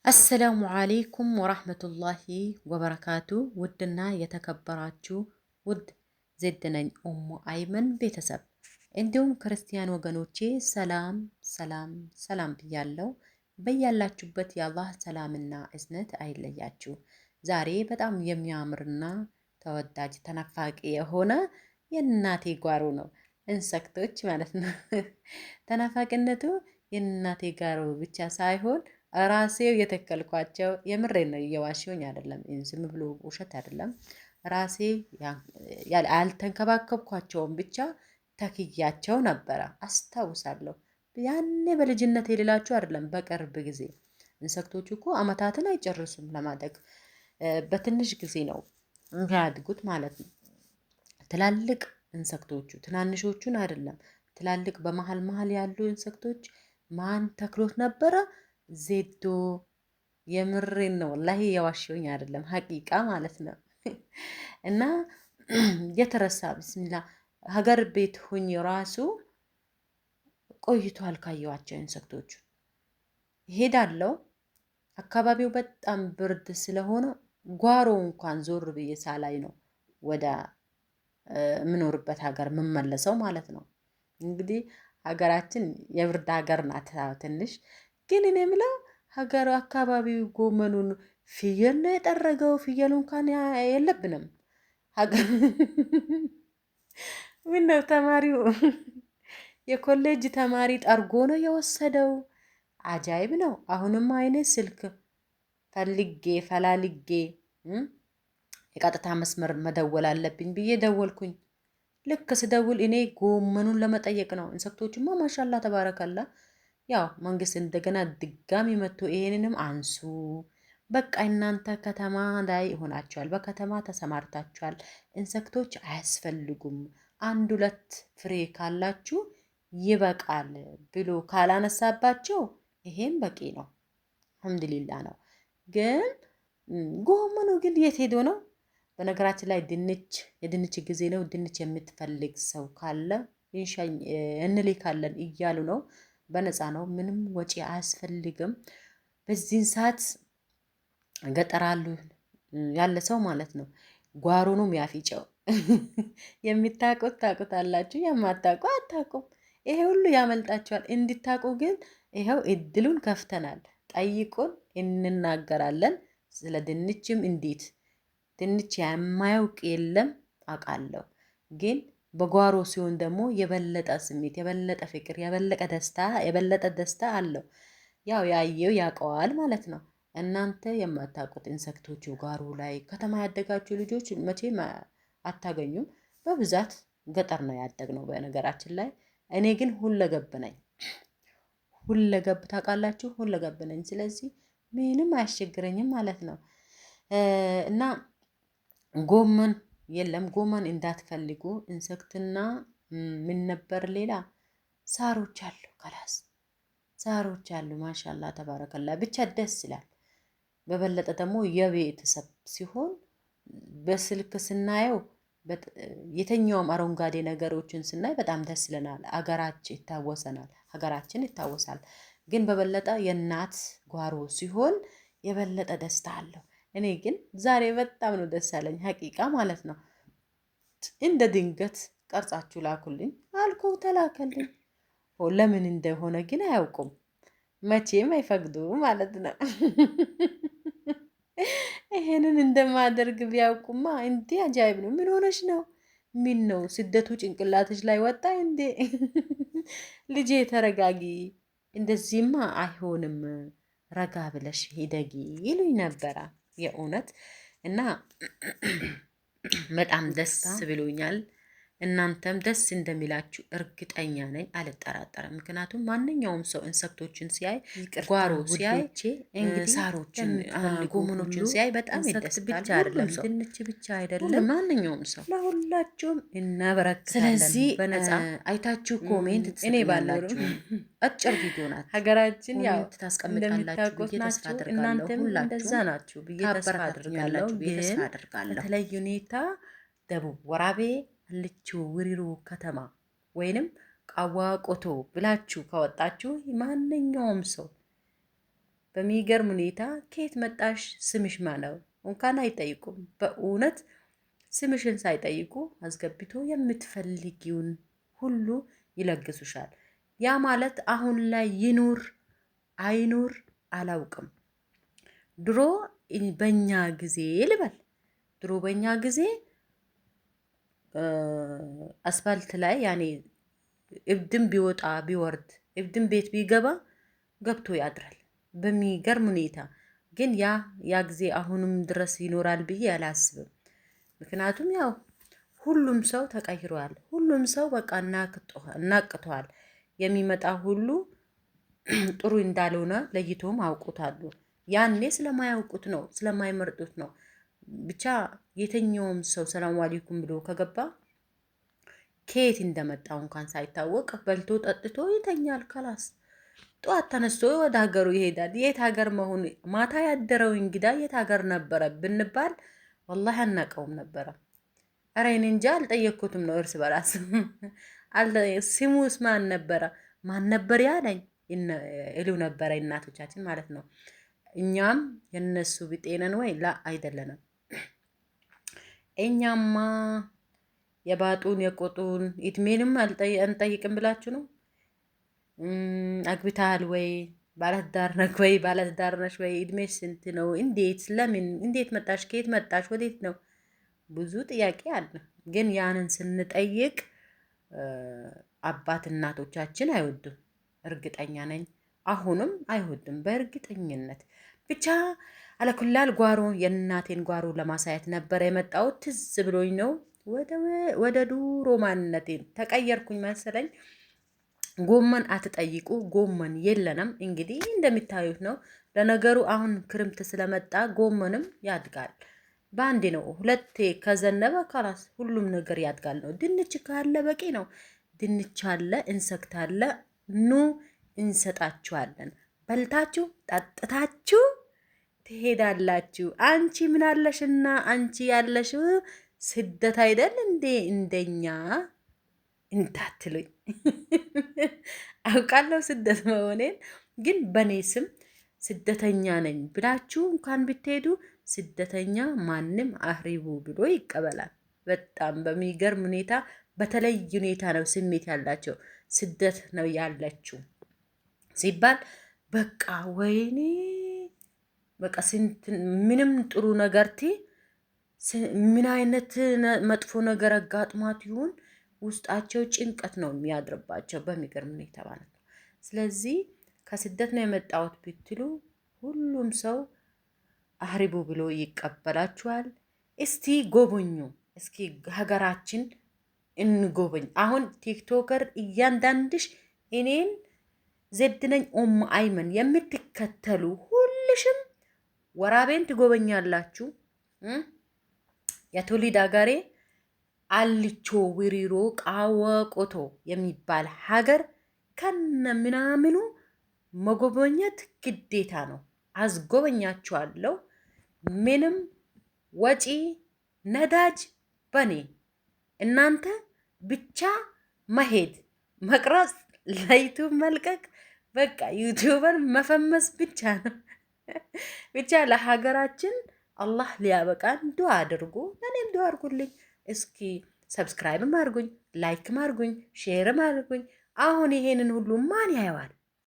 አሰላሙ አለይኩም ወራህመቱላሂ ወበረካቱ። ውድና የተከበራችሁ ውድ ዜድ ነኝ ኡሙ አይመን ቤተሰብ እንዲሁም ክርስቲያን ወገኖቼ ሰላም ሰላም ሰላም ብያለሁ። በያላችሁበት የአላህ ሰላምና እዝነት አይለያችሁ። ዛሬ በጣም የሚያምርና ተወዳጅ ተናፋቂ የሆነ የእናቴ ጓሮ ነው። እንሰክቶች ማለት ነው። ተናፋቂነቱ የእናቴ ጓሮ ብቻ ሳይሆን ራሴው የተከልኳቸው የምሬን ነው፣ እየዋሸሁኝ አይደለም። ዝም ብሎ ውሸት አይደለም። ራሴ ያልተንከባከብኳቸውን ብቻ ተክያቸው ነበረ አስታውሳለሁ። ያኔ በልጅነት የሌላችሁ አይደለም፣ በቅርብ ጊዜ። እንሰክቶቹ እኮ አመታትን አይጨርሱም ለማደግ፣ በትንሽ ጊዜ ነው የሚያድጉት ማለት ነው። ትላልቅ እንሰክቶቹ ትናንሾቹን አይደለም፣ ትላልቅ በመሀል መሀል ያሉ እንሰክቶች ማን ተክሎት ነበረ? ዜዶ። የምሬን ነው ወላሂ የዋሸሁኝ አይደለም፣ ሀቂቃ ማለት ነው። እና የተረሳ ብስሚላ ሀገር ቤት ሁኝ ራሱ ቆይቷል ካየኋቸው ኢንሰክቶቹ። ሄዳለው አካባቢው በጣም ብርድ ስለሆነ ጓሮ እንኳን ዞር ብዬ ሳላይ ነው ወደ የምኖርበት ሀገር የምመለሰው ማለት ነው። እንግዲህ ሀገራችን የብርድ ሀገር ናት ትንሽ። ግን እኔ የምለው ሀገር አካባቢው ጎመኑን ፍየል ነው የጠረገው። ፍየሉ እንኳን የለብንም ሀገር ምን ነው ተማሪው የኮሌጅ ተማሪ ጠርጎ ነው የወሰደው። አጃይብ ነው። አሁንም አይኔ ስልክ ፈልጌ ፈላልጌ የቀጥታ መስመር መደወል አለብኝ ብዬ ደወልኩኝ። ልክ ስደውል እኔ ጎመኑን ለመጠየቅ ነው። ኢንሰክቶቹማ ማሻላ ተባረከላ። ያው መንግስት እንደገና ድጋሚ መጥቶ ይሄንንም አንሱ፣ በቃ እናንተ ከተማ ላይ ይሆናችኋል፣ በከተማ ተሰማርታችኋል፣ ኢንሰክቶች አያስፈልጉም፣ አንድ ሁለት ፍሬ ካላችሁ ይበቃል ብሎ ካላነሳባቸው ይሄም በቂ ነው። አልሐምዱሊላ ነው። ግን ጎመኑ ግን የት ሄዶ ነው? በነገራችን ላይ ድንች የድንች ጊዜ ነው። ድንች የምትፈልግ ሰው ካለ እንልካለን እያሉ ነው። በነፃ ነው፣ ምንም ወጪ አያስፈልግም። በዚህን ሰዓት ገጠራሉ ያለ ሰው ማለት ነው ጓሮ ነው የሚያፊጨው። የሚታቁት ታቁታላችሁ፣ የማታቁ አታቁም። ይሄ ሁሉ ያመልጣችኋል። እንድታቁ ግን ይኸው እድሉን ከፍተናል። ጠይቁን፣ እንናገራለን። ስለ ድንችም እንዴት ድንች የማያውቅ የለም አውቃለሁ። ግን በጓሮ ሲሆን ደግሞ የበለጠ ስሜት፣ የበለጠ ፍቅር፣ የበለጠ ደስታ አለው። ያው ያየው ያውቀዋል ማለት ነው። እናንተ የማታውቁት ኢንሰክቶቹ ጓሮ ላይ ከተማ ያደጋችሁ ልጆች መቼም አታገኙም። በብዛት ገጠር ነው ያደግነው በነገራችን ላይ። እኔ ግን ሁለገብ ነኝ። ሁለገብ ታውቃላችሁ? ሁለገብ ነኝ። ስለዚህ ምንም አያስቸግረኝም ማለት ነው። እና ጎመን የለም፣ ጎመን እንዳትፈልጉ። ኢንሰክትና ምን ነበር ሌላ? ሳሮች አሉ፣ ከላስ ሳሮች አሉ። ማሻላ ተባረከላ። ብቻ ደስ ይላል። በበለጠ ደግሞ የቤተሰብ ሲሆን በስልክ ስናየው የተኛውም አረንጓዴ ነገሮችን ስናይ በጣም ደስ ይለናል። ሀገራችን ይታወሳል። ግን በበለጠ የእናት ጓሮ ሲሆን የበለጠ ደስታ አለው። እኔ ግን ዛሬ በጣም ነው ደስ ያለኝ ሀቂቃ ማለት ነው። እንደ ድንገት ቀርጻችሁ ላኩልኝ አልኩ፣ ተላከልኝ። ለምን እንደሆነ ግን አያውቁም፣ መቼም አይፈቅዱ ማለት ነው። ይሄንን እንደማደርግ ቢያውቁማ እንዴ! አጃይብ ነው። ምን ሆነሽ ነው? ምን ነው ስደቱ ጭንቅላትሽ ላይ ወጣ እንዴ? ልጄ ተረጋጊ፣ እንደዚህማ አይሆንም፣ ረጋ ብለሽ ሂደጊ ይሉኝ ነበረ የእውነት። እና በጣም ደስ ብሎኛል። እናንተም ደስ እንደሚላችሁ እርግጠኛ ነኝ፣ አልጠራጠርም። ምክንያቱም ማንኛውም ሰው ኢንሰክቶችን ሲያይ፣ ጓሮ ሲያይ፣ ሳሮችን፣ ጎመኖችን ሲያይ በጣም ይደስታል። ብቻ አይደለም ሰው ድንች ብቻ አይደለም፣ ማንኛውም ሰው ለሁላችሁም እናበረክታለን። ስለዚህ በነፃ አይታችሁ ኮሜንት እኔ ባላችሁ አጭር ቪዲዮ ናት ሀገራችን ያው ታስቀምጣላችሁ ብዬ ተስፋ አድርጋለሁ። ሁላችሁ እንደዛ ናችሁ ብዬ ተስፋ አድርጋለሁ። በተለይ ሁኔታ ደቡብ ወራቤ ልችው ውሪሮ ከተማ ወይንም ቃዋ ቆቶ ብላችሁ ካወጣችሁ ማንኛውም ሰው በሚገርም ሁኔታ ከየት መጣሽ፣ ስምሽ ማነው እንኳን አይጠይቁም። በእውነት ስምሽን ሳይጠይቁ አስገብቶ የምትፈልጊውን ሁሉ ይለግሱሻል። ያ ማለት አሁን ላይ ይኑር አይኑር አላውቅም። ድሮ በእኛ ጊዜ ልበል፣ ድሮ በእኛ ጊዜ አስፋልት ላይ ያኔ እብድም ቢወጣ ቢወርድ እብድም ቤት ቢገባ ገብቶ ያድራል በሚገርም ሁኔታ። ግን ያ ጊዜ አሁንም ድረስ ይኖራል ብዬ አላስብም። ምክንያቱም ያው ሁሉም ሰው ተቀይሯል። ሁሉም ሰው በቃ እናቅቷል። የሚመጣ ሁሉ ጥሩ እንዳልሆነ ለይቶም አውቁታሉ። ያኔ ስለማያውቁት ነው፣ ስለማይመርጡት ነው። ብቻ የትኛውም ሰው ሰላም አለይኩም ብሎ ከገባ ከየት እንደመጣው እንኳን ሳይታወቅ በልቶ ጠጥቶ ይተኛል። ከላስ ጠዋት ተነስቶ ወደ ሀገሩ ይሄዳል። የት ሀገር መሆኑ ማታ ያደረው እንግዳ የት ሀገር ነበረ ብንባል ወላሂ አናውቀውም ነበረ። ኧረ እኔ እንጃ አልጠየቅኩትም ነው እርስ በራስ ስሙስ ማን ነበረ ማን ነበር ያለኝ ይሉ ነበረ እናቶቻችን ማለት ነው። እኛም የነሱ ቢጤነን ወይ ላ አይደለንም። እኛማ የባጡን የቆጡን እድሜንም አንጠይቅም ብላችሁ ነው። አግብተሃል ወይ? ባለትዳር ነህ ወይ? ባለትዳር ነሽ ወይ? እድሜሽ ስንት ነው? እንዴት ለምን እንዴት መጣሽ? ከየት መጣሽ? ወዴት ነው? ብዙ ጥያቄ አለ። ግን ያንን ስንጠይቅ አባት እናቶቻችን አይወዱም። እርግጠኛ ነኝ አሁንም አይወዱም በእርግጠኝነት። ብቻ አለኩላል ጓሮ የእናቴን ጓሮ ለማሳየት ነበር የመጣሁት። ትዝ ብሎኝ ነው ወደ ዱሮ ማንነቴን ተቀየርኩኝ መሰለኝ። ጎመን አትጠይቁ፣ ጎመን የለንም። እንግዲህ እንደሚታዩት ነው። ለነገሩ አሁን ክርምት ስለመጣ ጎመንም ያድጋል። በአንዴ ነው፣ ሁለቴ ከዘነበ ካላስ ሁሉም ነገር ያድጋል ነው። ድንች ካለ በቂ ነው። ድንች አለ፣ እንሰክት አለ። ኑ እንሰጣችኋለን። በልታችሁ ጠጥታችሁ ትሄዳላችሁ። አንቺ ምን አለሽና አንቺ ያለሽ ስደት አይደል እንዴ እንደኛ እንዳትሉኝ። አውቃለሁ ስደት መሆኔን፣ ግን በኔ ስም ስደተኛ ነኝ ብላችሁ እንኳን ብትሄዱ ስደተኛ ማንም አህሪቡ ብሎ ይቀበላል። በጣም በሚገርም ሁኔታ በተለይ ሁኔታ ነው ስሜት ያላቸው። ስደት ነው ያለችው ሲባል በቃ ወይኔ በቃ ምንም ጥሩ ነገርቲ ምን አይነት መጥፎ ነገር አጋጥሟት ይሁን ውስጣቸው ጭንቀት ነው የሚያድርባቸው በሚገርም ሁኔታ ማለት ነው። ስለዚህ ከስደት ነው የመጣሁት ብትሉ ሁሉም ሰው አህሪቡ ብሎ ይቀበላችኋል። እስቲ ጎበኙ፣ እስኪ ሀገራችን እንጎበኝ። አሁን ቲክቶከር እያንዳንድሽ እኔን ዘድነኝ አይመን የምትከተሉ ሁልሽም ወራቤን ትጎበኛላችሁ። የትውልድ ሀገሬ አልቾ ውሪሮ ቃወቆቶ የሚባል ሀገር ከነ ምናምኑ መጎበኘት ግዴታ ነው። አስጎበኛችኋለሁ። ምንም ወጪ ነዳጅ በኔ፣ እናንተ ብቻ መሄድ መቅረጽ፣ ለዩቱብ መልቀቅ፣ በቃ ዩቱበር መፈመስ ብቻ ነው። ብቻ ለሀገራችን አላህ ሊያበቃን ዱአ አድርጉ። እኔም ዱአ አድርጉልኝ። እስኪ ሰብስክራይብም አድርጉኝ፣ ላይክም አድርጉኝ፣ ሼርም አድርጉኝ። አሁን ይሄንን ሁሉ ማን ያየዋል?